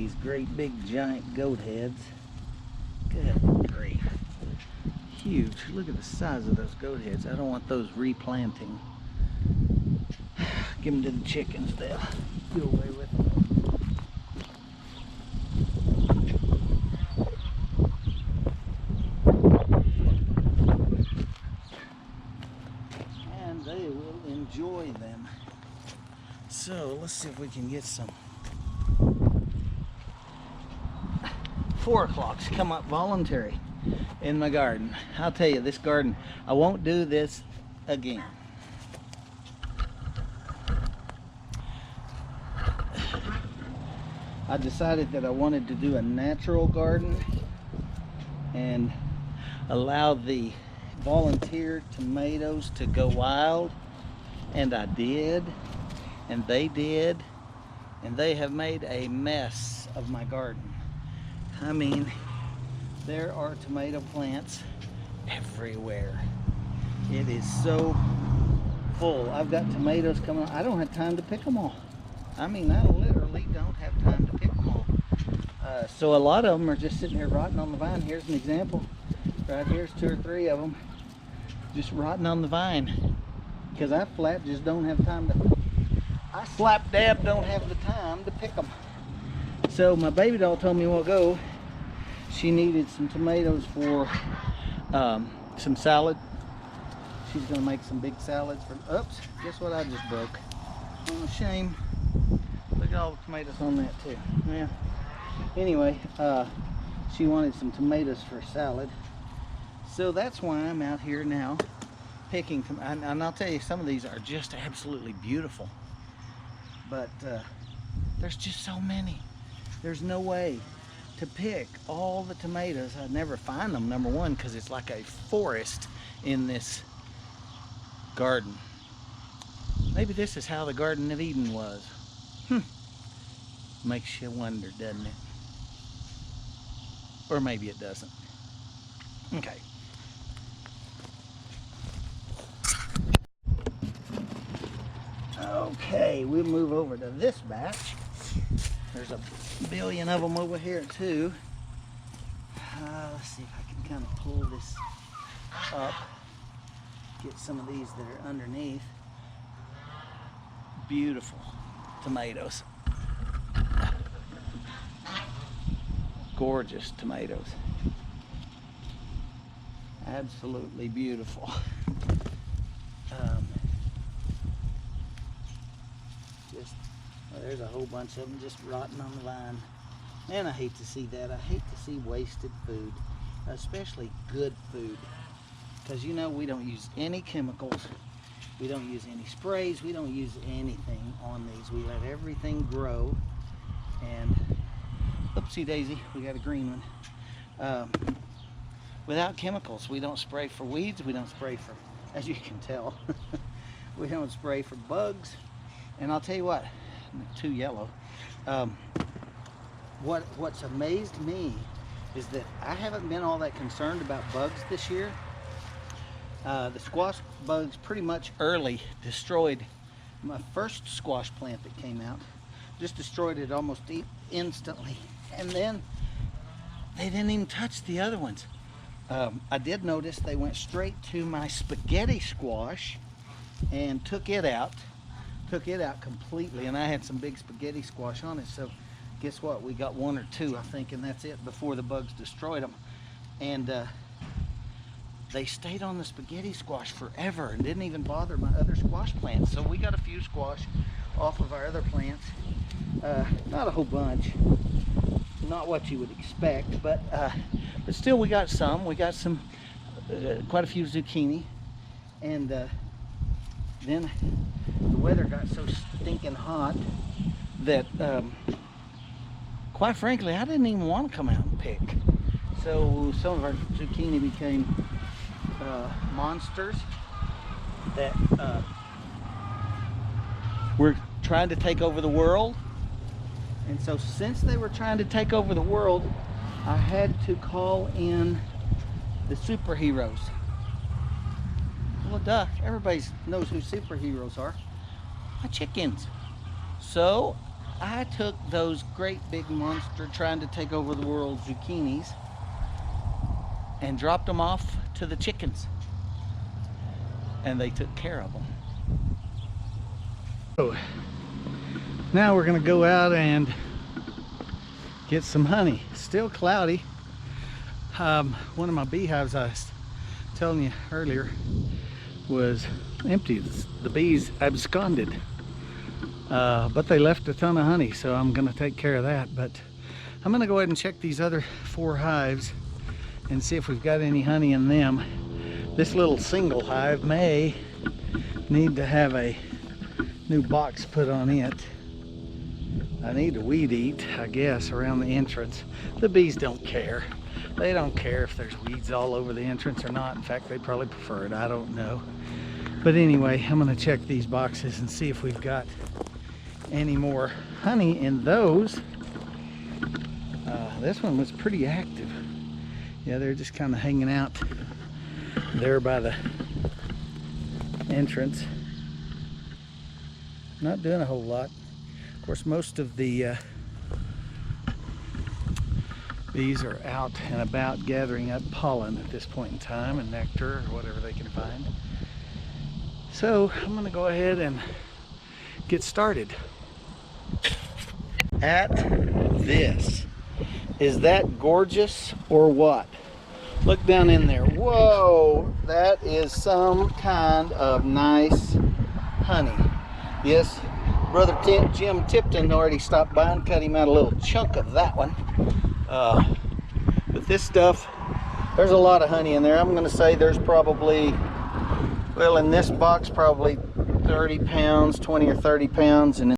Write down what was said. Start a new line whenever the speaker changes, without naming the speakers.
these great big giant goat heads. Good grief. Huge. Look at the size of those goat heads. I don't want those replanting. Give them to the chickens. They'll do away with them. And they will enjoy them. So let's see if we can get some 4 o'clocks come up voluntary in my garden. I'll tell you, this garden, I won't do this again. I decided that I wanted to do a natural garden and allow the volunteer tomatoes to go wild, and I did, and they did, and they have made a mess of my garden. I mean, there are tomato plants everywhere. It is so full. I've got tomatoes coming on. I don't have time to pick them all. I mean, I literally don't have time to pick them all. So a lot of them are just sitting there rotting on the vine. Here's an example. Right here's 2 or 3 of them just rotting on the vine because I flat just don't have time to. I slap dab don't have the time to pick them. So my baby doll told me a while ago she needed some tomatoes for some salad. She's gonna make some big salads for. Oops! Guess what I just broke? Oh, shame. Look at all the tomatoes on that too. Yeah. Anyway, she wanted some tomatoes for salad, so that's why I'm out here now picking. And I'll tell you, some of these are just absolutely beautiful, but there's just so many. There's no way to pick all the tomatoes. I'd never find them, number one, because it's like a forest in this garden. Maybe this is how the Garden of Eden was. Makes you wonder, doesn't it? Or maybe it doesn't. Okay. Okay, we'll move over to this batch. There's a billion of them over here too. Let's see if I can kind of pull this up. Get some of these that are underneath. Beautiful tomatoes. Gorgeous tomatoes. Absolutely beautiful. There's a whole bunch of them just rotting on the vine. And I hate to see that. I hate to see wasted food, especially good food. Because you know we don't use any chemicals. We don't use any sprays. We don't use anything on these. We let everything grow. And oopsie daisy, we got a green one. Without chemicals. We don't spray for weeds. We don't spray for, as you can tell, we don't spray for bugs. And I'll tell you what, too yellow. What's amazed me is that I haven't been all that concerned about bugs this year. The squash bugs pretty much early destroyed my first squash plant that came out. Just destroyed it almost instantly. And then they didn't even touch the other ones. I did notice they went straight to my spaghetti squash and took it out completely. And I had some big spaghetti squash on it. So guess what? We got 1 or 2, I think, and that's it before the bugs destroyed them. And they stayed on the spaghetti squash forever and didn't even bother my other squash plants. So we got a few squash off of our other plants. Not a whole bunch, not what you would expect, but still we got some. We got some, quite a few zucchini, and then the weather got so stinking hot that, quite frankly, I didn't even want to come out and pick. So some of our zucchini became monsters that were trying to take over the world. And so since they were trying to take over the world, I had to call in the superheroes. Well, duh, everybody knows who superheroes are. My chickens. So I took those great big monster trying to take over the world zucchinis and dropped them off to the chickens, and they took care of them. So now we're gonna go out and get some honey. Still cloudy. One of my beehives I was telling you earlier was empty. The bees absconded, but they left a ton of honey, so I'm gonna take care of that. But I'm gonna go ahead and check these other 4 hives and see if we've got any honey in them. This little single hive may need to have a new box put on it. I need to weed eat, I guess, around the entrance. The bees don't care. They don't care if there's weeds all over the entrance or not. In fact, they probably prefer it. I don't know. But anyway, I'm gonna check these boxes and see if we've got any more honey in those. This one was pretty active. Yeah, they're just kind of hanging out there by the entrance. Not doing a whole lot. Of course, most of the bees are out and about gathering up pollen at this point in time, and nectar or whatever they can find. So I'm going to go ahead and get started. At this. Is that gorgeous or what? Look down in there. Whoa, that is some kind of nice honey. Yes, Brother Jim Tipton already stopped by and cut him out a little chunk of that one. But this stuff, there's a lot of honey in there. I'm going to say there's probably, well, in this box, probably 30 pounds, 20 or 30 pounds, and